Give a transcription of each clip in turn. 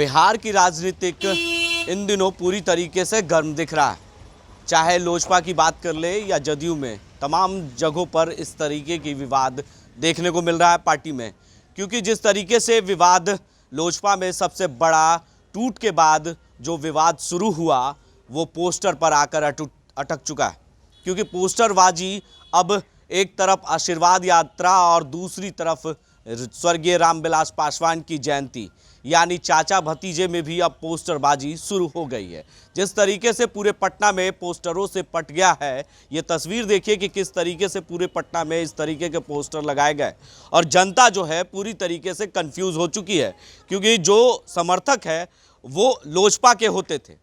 बिहार की राजनीतिक इन दिनों पूरी तरीके से गर्म दिख रहा है। चाहे लोजपा की बात कर ले या जदयू में, तमाम जगहों पर इस तरीके की विवाद देखने को मिल रहा है पार्टी में। क्योंकि जिस तरीके से विवाद लोजपा में सबसे बड़ा टूट के बाद जो विवाद शुरू हुआ वो पोस्टर पर आकर अटक चुका है। क्योंकि पोस्टरबाजी अब एक तरफ आशीर्वाद यात्रा और दूसरी तरफ स्वर्गीय रामविलास पासवान की जयंती यानी चाचा भतीजे में भी अब पोस्टरबाजी शुरू हो गई है। जिस तरीके से पूरे पटना में पोस्टरों से पट गया है, ये तस्वीर देखिए कि किस तरीके से पूरे पटना में इस तरीके के पोस्टर लगाए गए और जनता जो है पूरी तरीके से कंफ्यूज हो चुकी है। क्योंकि जो समर्थक है वो लोजपा के होते थे,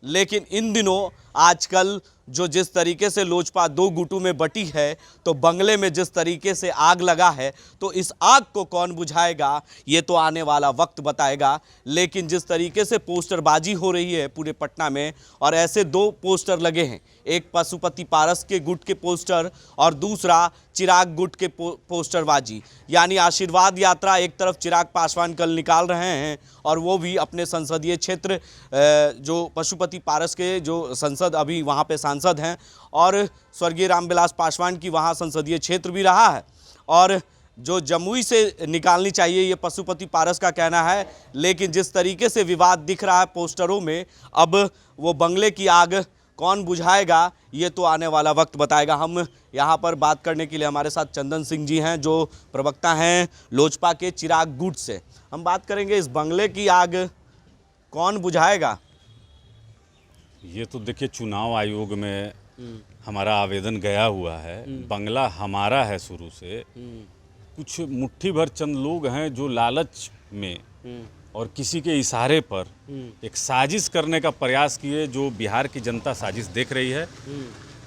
लेकिन इन दिनों आजकल जो जिस तरीके से लोजपा दो गुटों में बटी है, तो बंगले में जिस तरीके से आग लगा है, तो इस आग को कौन बुझाएगा ये तो आने वाला वक्त बताएगा। लेकिन जिस तरीके से पोस्टरबाजी हो रही है पूरे पटना में, और ऐसे दो पोस्टर लगे हैं, एक पशुपति पारस के गुट के पोस्टर और दूसरा चिराग गुट के पोस्टरबाजी, यानी आशीर्वाद यात्रा एक तरफ चिराग पासवान कल निकाल रहे हैं और वो भी अपने संसदीय क्षेत्र जो पशुपति पारस के जो संसद अभी वहाँ पे सांसद हैं और स्वर्गीय रामविलास पासवान की वहाँ संसदीय क्षेत्र भी रहा है और जो जमुई से निकालनी चाहिए ये पशुपति पारस का कहना है। लेकिन जिस तरीके से विवाद दिख रहा है पोस्टरों में, अब वो बंगले की आग कौन बुझाएगा ये तो आने वाला वक्त बताएगा। हम यहाँ पर बात करने के लिए हमारे साथ चंदन सिंह जी हैं जो प्रवक्ता हैं लोजपा के चिराग गुट से। हम बात करेंगे इस बंगले की आग कौन बुझाएगा। ये तो देखिए चुनाव आयोग में हमारा आवेदन गया हुआ है। बंगला हमारा है शुरू से। कुछ मुट्ठी भर चंद लोग हैं जो लालच में और किसी के इशारे पर एक साजिश करने का प्रयास किए, जो बिहार की जनता साजिश देख रही है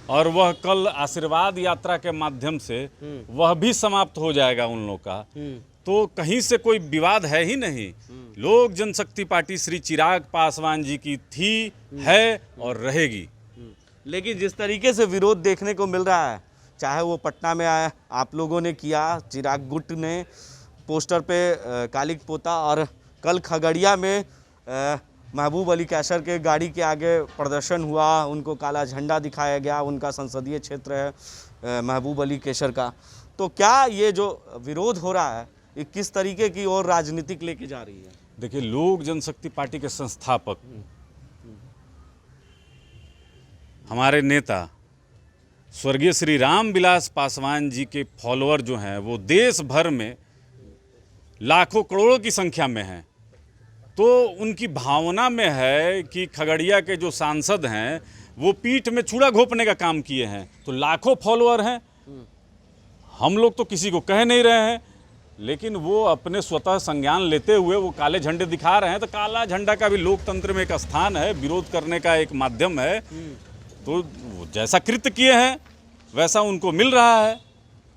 और वह कल आशीर्वाद यात्रा के माध्यम से वह भी समाप्त हो जाएगा उन लोग का। तो कहीं से कोई विवाद है ही नहीं। लोक जनशक्ति पार्टी श्री चिराग पासवान जी की थी, है और रहेगी। लेकिन जिस तरीके से विरोध देखने को मिल रहा है, चाहे वो पटना में आया आप लोगों ने किया, चिराग गुट ने पोस्टर पे कालिक पोता, और कल खगड़िया में महबूब अली कैसर के गाड़ी के आगे प्रदर्शन हुआ, उनको काला झंडा दिखाया गया, उनका संसदीय क्षेत्र है महबूब अली कैसर का। तो क्या ये जो विरोध हो रहा है ये किस तरीके की और राजनीतिक लेके जा रही है? देखिए, लोक जनशक्ति पार्टी के संस्थापक हमारे नेता स्वर्गीय श्री रामविलास पासवान जी के फॉलोअर जो हैं वो देश भर में लाखों करोड़ों की संख्या में हैं। तो उनकी भावना में है कि खगड़िया के जो सांसद हैं वो पीठ में छुरा घोंपने का काम किए हैं। तो लाखों फॉलोअर हैं। हम लोग तो किसी को कह नहीं रहे हैं, लेकिन वो अपने स्वतः संज्ञान लेते हुए वो काले झंडे दिखा रहे हैं। तो काला झंडा का भी लोकतंत्र में एक स्थान है, विरोध करने का एक माध्यम है। तो जैसा कृत्य किए हैं वैसा उनको मिल रहा है।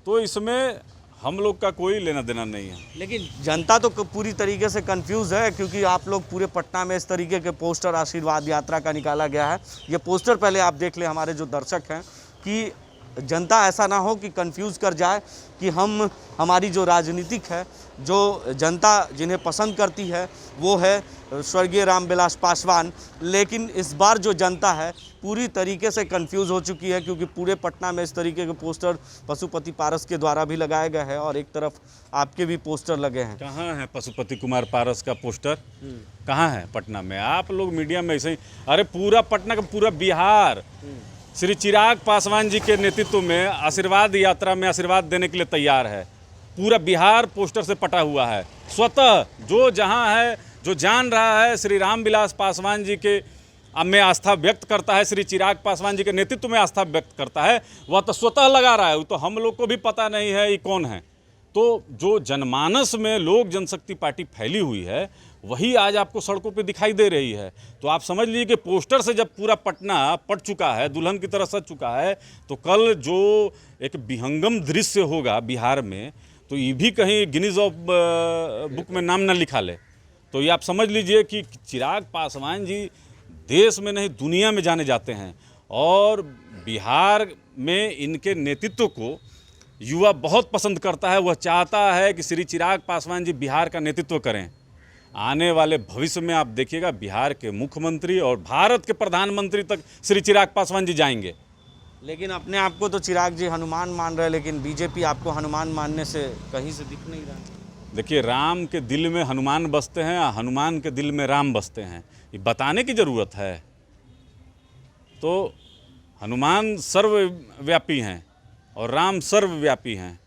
तो इसमें हम लोग का कोई लेना देना नहीं है। लेकिन जनता तो पूरी तरीके से कंफ्यूज है, क्योंकि आप लोग पूरे पटना में इस तरीके के पोस्टर आशीर्वाद यात्रा का निकाला गया है। ये पोस्टर पहले आप देख लें हमारे जो दर्शक हैं, कि जनता ऐसा ना हो कि कंफ्यूज कर जाए कि हमारी जो राजनीतिक है, जो जनता जिन्हें पसंद करती है वो है स्वर्गीय रामविलास पासवान। लेकिन इस बार जो जनता है पूरी तरीके से कंफ्यूज हो चुकी है, क्योंकि पूरे पटना में इस तरीके के पोस्टर पशुपति पारस के द्वारा भी लगाए गए हैं और एक तरफ आपके भी पोस्टर लगे हैं। कहाँ है पशुपति कुमार पारस का पोस्टर? कहाँ है पटना में? आप लोग मीडिया में ऐसे ही, अरे पूरा पटना का पूरा बिहार श्री चिराग पासवान जी के नेतृत्व में आशीर्वाद यात्रा में आशीर्वाद देने के लिए तैयार है। पूरा बिहार पोस्टर से पटा हुआ है। स्वतः जो जहां है, जो जान रहा है श्री रामविलास पासवान जी के में आस्था व्यक्त करता है, श्री चिराग पासवान जी के नेतृत्व में आस्था व्यक्त करता है, वह तो स्वतः लगा रहा है। तो हम लोग को भी पता नहीं है ये कौन है। तो जो जनमानस में लोक जनशक्ति पार्टी फैली हुई है वही आज आपको सड़कों पे दिखाई दे रही है। तो आप समझ लीजिए कि पोस्टर से जब पूरा पटना पट चुका है, दुल्हन की तरह सज चुका है, तो कल जो एक विहंगम दृश्य होगा बिहार में, तो ये भी कहीं गिनीज ऑफ बुक में नाम ना लिखा ले। तो ये आप समझ लीजिए कि चिराग पासवान जी देश में नहीं दुनिया में जाने जाते हैं और बिहार में इनके नेतृत्व को युवा बहुत पसंद करता है। वह चाहता है कि श्री चिराग पासवान जी बिहार का नेतृत्व करें। आने वाले भविष्य में आप देखिएगा बिहार के मुख्यमंत्री और भारत के प्रधानमंत्री तक श्री चिराग पासवान जी जाएंगे। लेकिन अपने आप को तो चिराग जी हनुमान मान रहे हैं, लेकिन बीजेपी आपको हनुमान मानने से कहीं से दिख नहीं रहा। देखिए, राम के दिल में हनुमान बसते हैं, हनुमान के दिल में राम बसते हैं, ये बताने की ज़रूरत है। तो हनुमान सर्वव्यापी हैं और राम सर्वव्यापी हैं।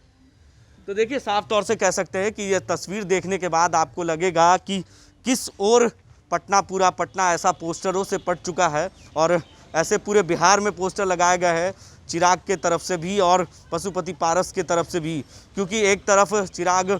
तो देखिए, साफ तौर से कह सकते हैं कि ये तस्वीर देखने के बाद आपको लगेगा कि किस ओर पूरा पटना ऐसा पोस्टरों से पट चुका है, और ऐसे पूरे बिहार में पोस्टर लगाए गए हैं चिराग के तरफ से भी और पशुपति पारस के तरफ से भी। क्योंकि एक तरफ चिराग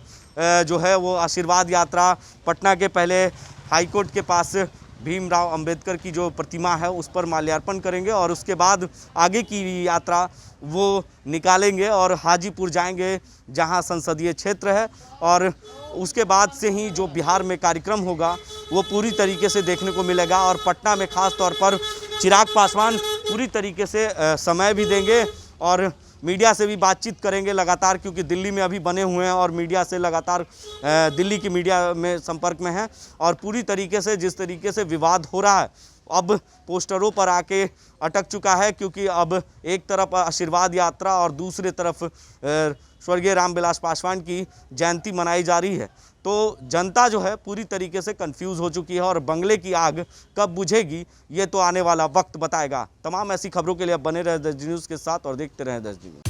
जो है वो आशीर्वाद यात्रा पटना के पहले हाईकोर्ट के पास भीमराव अंबेडकर की जो प्रतिमा है उस पर माल्यार्पण करेंगे, और उसके बाद आगे की यात्रा वो निकालेंगे और हाजीपुर जाएंगे जहां संसदीय क्षेत्र है, और उसके बाद से ही जो बिहार में कार्यक्रम होगा वो पूरी तरीके से देखने को मिलेगा। और पटना में ख़ास तौर पर चिराग पासवान पूरी तरीके से समय भी देंगे और मीडिया से भी बातचीत करेंगे लगातार, क्योंकि दिल्ली में अभी बने हुए हैं और मीडिया से लगातार दिल्ली की मीडिया में संपर्क में हैं। और पूरी तरीके से जिस तरीके से विवाद हो रहा है अब पोस्टरों पर आके अटक चुका है, क्योंकि अब एक तरफ आशीर्वाद यात्रा और दूसरी तरफ स्वर्गीय रामविलास पासवान की जयंती मनाई जा रही है। तो जनता जो है पूरी तरीके से कंफ्यूज हो चुकी है, और बंगले की आग कब बुझेगी ये तो आने वाला वक्त बताएगा। तमाम ऐसी खबरों के लिए आप बने रहे 10 न्यूज़ के साथ और देखते रहें 10 न्यूज़।